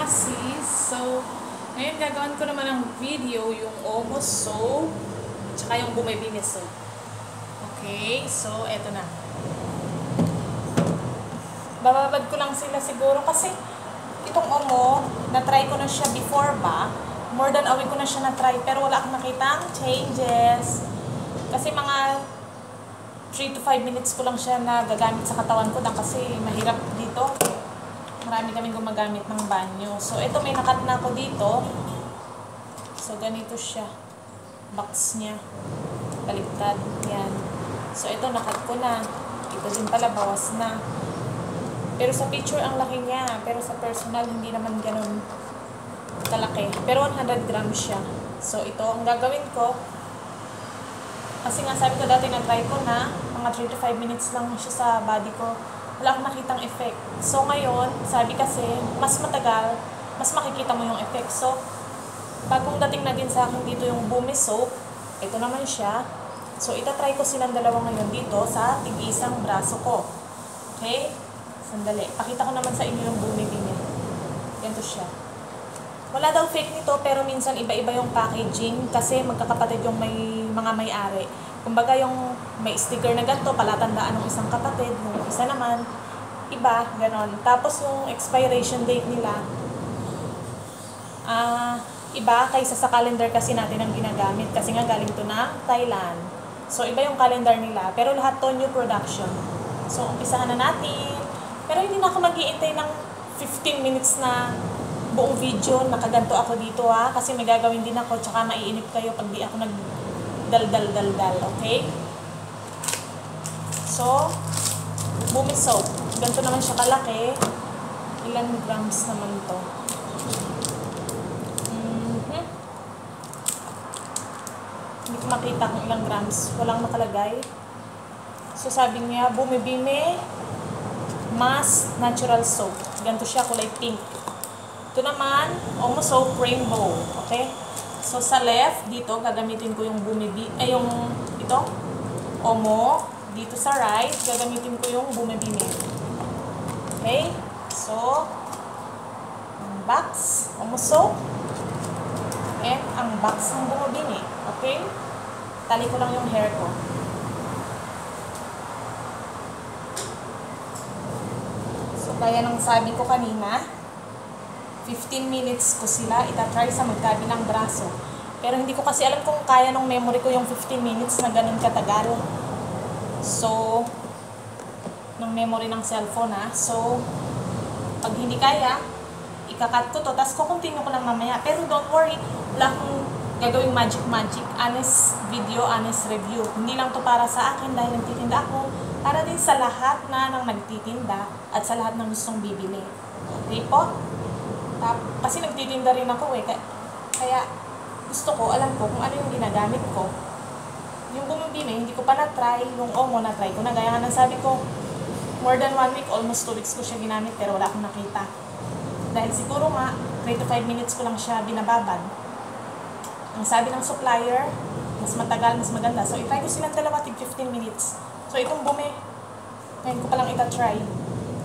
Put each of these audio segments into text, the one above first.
sis. So, ngayon gagawin ko naman ng video yung Omo soap tsaka yung Bumibini soap. Okay, so eto na. Bababad ko lang sila siguro kasi itong Omo, na-try ko na siya before ba? More than a week ko na siya na-try pero wala akong nakitang changes. Kasi mga 3 to 5 minutes ko lang siya na gagamit sa katawan ko kasi mahirap dito. Marami kaming gumagamit ng banyo. So, ito may nakat na ako dito. So, ganito siya. Box niya. Baliktad. Yan. So, ito nakat ko na. Ito din pala, bawas na. Pero sa picture, ang laki niya. Pero sa personal, hindi naman ganun kalaki. Pero 100 grams siya. So, ito ang gagawin ko. Kasi nga, sabi ko dati na-try ko na. Mga 3 to 5 minutes lang siya sa body ko. Wala akong nakitang effect. So, ngayon, sabi kasi, mas matagal, mas makikita mo yung effect. So, bagong dating na din sa akin dito yung Bumi soap. Ito naman siya. So, itatry ko silang dalawa ngayon dito sa tig-isang braso ko. Okay? Sandali. Pakita ko naman sa inyo yung Bumibini. Ganito siya. Wala daw fake nito, pero minsan iba-iba yung packaging kasi magkakapatid yung mga may-ari. Kumbaga yung may sticker na ganito, palatandaan ng isang kapatid, yung isa naman, iba, ganon. Tapos yung expiration date nila, iba kaysa sa calendar kasi natin ang ginagamit kasi nga galing to na Thailand. So iba yung calendar nila, pero lahat to new production. So umpisahan na natin. Pero hindi na ako mag-iintay ng 15 minutes na buong video, nakaganto ako dito kasi may gagawin din ako, tsaka maiinip kayo pag di ako nagdal-dal-dal-dal, okay? So, Bumi soap. Ganito naman siya kalaki. Ilan grams naman to? Hindi ko makita kung ilang grams. Walang nakalagay. So, sabi niya, Bumibini Mas Natural Soap. Ganito siya, kulay pink. Ito naman, Omo Soap Rainbow. Okay? So, sa left, dito, gagamitin ko yung yung ito, Omo. Dito sa right, gagamitin ko yung Bumibini. Okay? So, ang box, Omo Soap. And ang box ng Bumibini. Okay? Tali ko lang yung hair ko. So, kaya nang sabi ko kanina, 15 minutes ko sila itatry sa magkabilang braso. Pero hindi ko kasi alam kung kaya ng memory ko yung 15 minutes na ganun katagal. So, ng memory ng cellphone So, pag hindi kaya, ikakat ko to. Tapos kukontinue ko lang mamaya. Pero don't worry, wala akong gagawing magic. Honest video, honest review. Hindi lang to para sa akin dahil nagtitinda ako. Para din sa lahat na nang nagtitinda at sa lahat ng gustong bibili. Okay po? Kasi nagtitinda rin ako kaya gusto ko, alam ko kung ano yung ginagamit ko. Yung Bumibini, hindi ko pa na-try. Yung Omo, na-try ko na. Gaya nga sabi ko, more than 1 week, almost 2 weeks ko siya ginamit pero wala akong nakita. Dahil siguro nga, 3 to 5 minutes ko lang siya binababad. Ang sabi ng supplier, mas matagal, mas maganda. So, itry ko silang dalawa, 15 minutes. So, itong Bumi, ngayon ko palang itatry.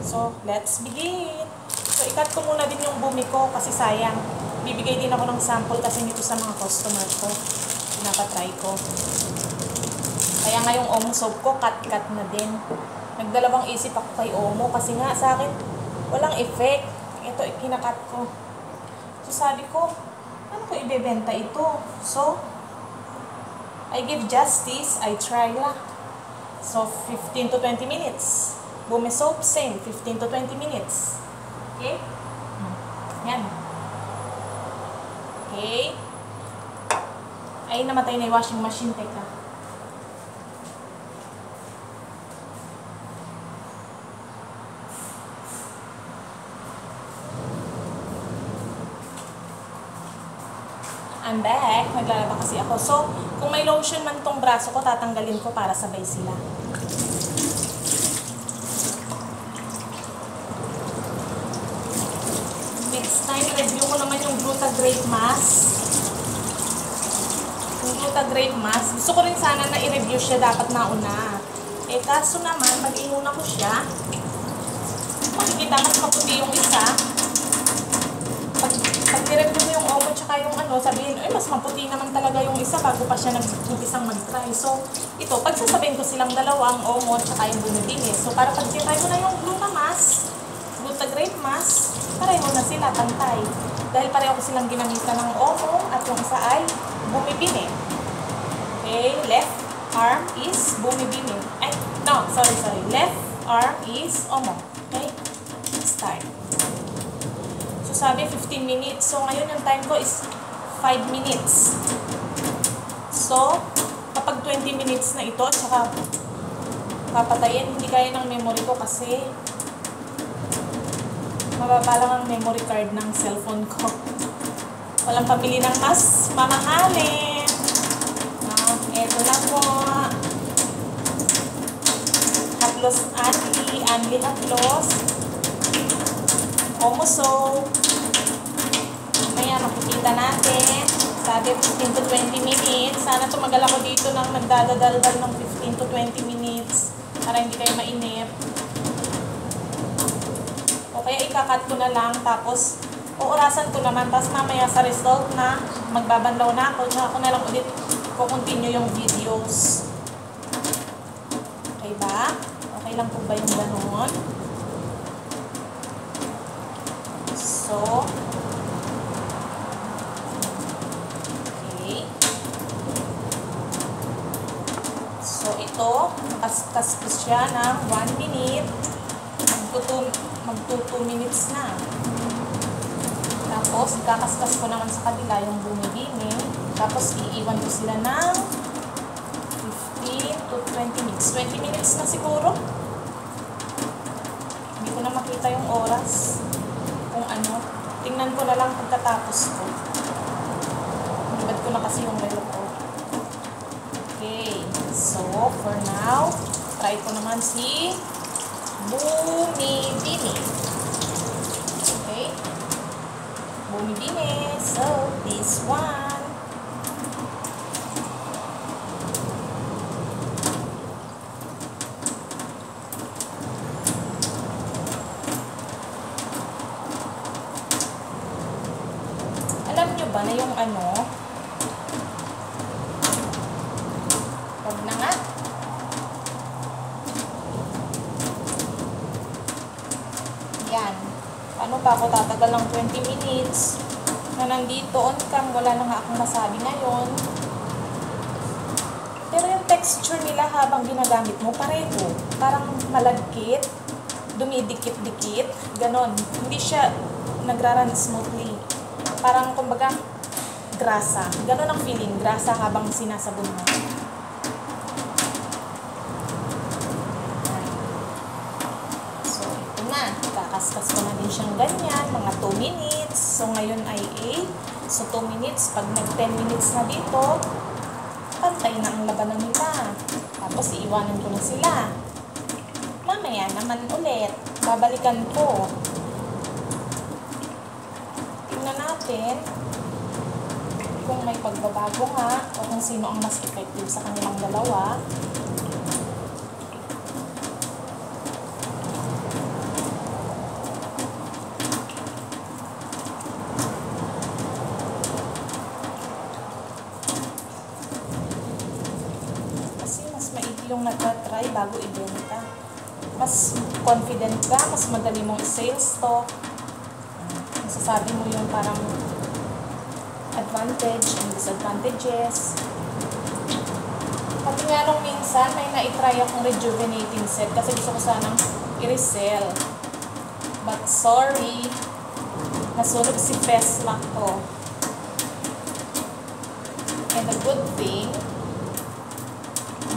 So, let's begin! So, ikat ko muna din yung Bumi ko kasi sayang. Bibigay din ako ng sample kasi nito sa mga customer ko. Pinapatry ko. Kaya nga yung Omo soap ko, cut na din. Nagdalawang isip ako kay Omo kasi nga sa akin, walang effect. Ito, kinakat ko. So, sabi ko, ano ko ibebenta ito? So, I give justice, I try lang. So, 15 to 20 minutes. Bumi soap, same, 15 to 20 minutes. Okay? Yan. Okay. Ay, namatay na yung washing machine. Teka. I'm back. Naglalaba kasi ako. So, kung may lotion man tong braso ko, tatanggalin ko para sabay sila. Next time, review ko naman yung Glutagrade Mask. Yung Glutagrade Mask, gusto ko rin sana na i-review siya dapat nauna. Kaso naman, pag inuna ko siya, makikita mas maputi yung isa. ano, sabihin, ay, mas maputi naman talaga yung isa bago pa siya nag-umpisang mag-try. So, ito, pagsasabihin ko silang dalawang Omo tsaka yung bumibingis. So, para pag try mo na yung Glutamas, Glutagrape Mask, pareho na sila, pantay. Dahil pareho ko silang ginamitan ng Omo at yung isa ay bumibini. Okay, left arm is bumibini. Ay, no, sorry. Left arm is Omo. Okay, start. So, sabi 15 minutes. So, ngayon yung time ko is 5 minutes. So, kapag 20 minutes na ito, tsaka papatayin, hindi kaya ng memory ko kasi mababa lang ang memory card ng cellphone ko. Walang pamili ng mas mamahalin. Eto na po. Haplos Anli haplos. Omo soap. Mamaya makikita natin. Sabi 15 to 20 minutes. Sana tumagal ako dito ng nagdadadaldal ng 15 to 20 minutes para hindi kayo mainip. O kaya ikakat ko na lang tapos uurasan ko naman. Tapos mamaya sa result na magbabanlaw na ako. Tsaka ako na lang ulit continue yung videos. Okay ba? Okay lang po ba yung ganon? So, okay. So, ito, nakaskas ko siya ng 1 minute. Magto 2 minutes na. Tapos, kakaskas ko naman sa kabila yung bumibini. Tapos, iiwan ko sila ng 15 to 20 minutes. 20 minutes na siguro. Hindi ko na makita yung oras. Kung ano. Tingnan ko na lang pagkatapos ko. Nilibad ko na kasi yung relo ko. Okay. So, for now, try ko naman si bumibini. Okay. Bumibini. So, this one. Alam nyo ba na yung ano? Huwag na nga. Yan. Paano pa ako tatagal ng 20 minutes? Na nandito on cam, wala na nga akong masabi ngayon. Pero yung texture nila habang ginagamit mo, pareho. Parang malagkit, dumidikit-dikit, ganon. Hindi siya nagra-run smoothly. Parang, kumbaga, grasa. Ganon ang feeling, grasa habang sinasabon mo. So, ito na. Kakaskas ko na din siyang ganyan, mga 2 minutes. So, ngayon ay 8. So, 2 minutes. Pag nag-10 minutes na dito, pantay na ang labanan nila. Tapos, iiwanan ko na sila. Mamaya naman ulit. Babalikan ko. Tingnan natin kung may pagbabago nga o kung sino ang mas effective sa kanilang dalawa. Yung nagtatry bago ibenta. Mas confident ka, mas madali mong i-sales to. Masasabi mo yung parang advantage and disadvantages. Pati nga nung minsan, may na-try akong rejuvenating set kasi gusto ko sanang i-resell. But sorry, nasunog si Feslock ko. And the good thing,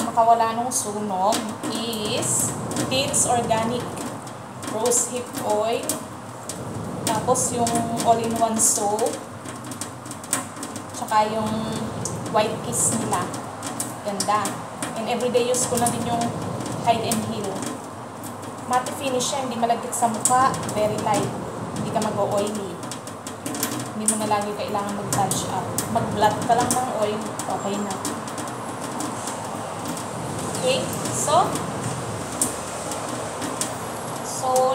makawala nung sunog is Teens Organic Rose Hip Oil, tapos yung all-in-one soap, tsaka yung white kiss nila. Ganda. And everyday use ko na din yung Hide and Heal. Matte finish siya, hindi malagkit sa mukha, very light. Hindi ka mag-oily. Hindi mo na lagi kailangan mag-touch up. Mag-blot ka lang ng oil, okay na. Okay, so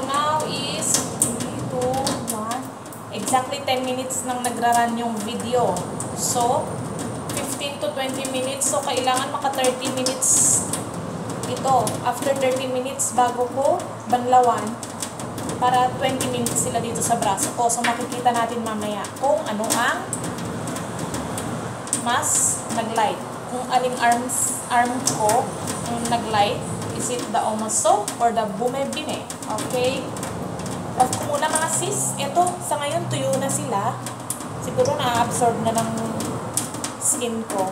now is 3, 2, 1. exactly 10 minutes nang nagra-run yung video. So, 15 to 20 minutes. So, kailangan maka 30 minutes ito. After 30 minutes, bago ko banlawan, para 20 minutes sila dito sa braso ko. So, makikita natin mamaya kung ano ang mas nag-light. Kung aling arm ko yung nag-light. Is it the Omoso or the Bumebine? Okay? Off ko muna mga sis. Ito, sa ngayon, tuyo na sila. Siguro na-absorb na ng skin ko.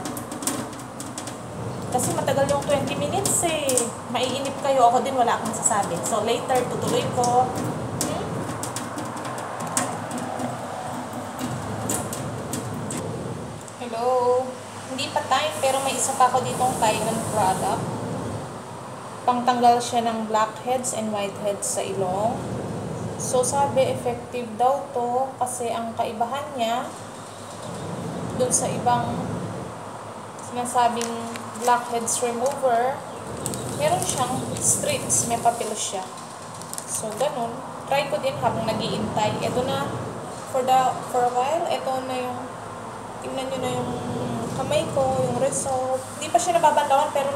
Kasi matagal yung 20 minutes eh. Maiinip kayo. Ako din wala akong sasabi. So, later, tutuloy ko. Hello? Hindi pa time, pero may isa pa ako ditong Thailand product. Pangtanggal siya ng blackheads and whiteheads sa ilong. So, sabi, effective daw to kasi ang kaibahan niya dun sa ibang sinasabing blackheads remover, meron siyang streaks, may papel siya. So, ganun. Try ko din habang nag-iintay. Ito na, for a while, ito na yung, tingnan nyo na yung kamay ko, yung result. Hindi pa siya nababanlawan, pero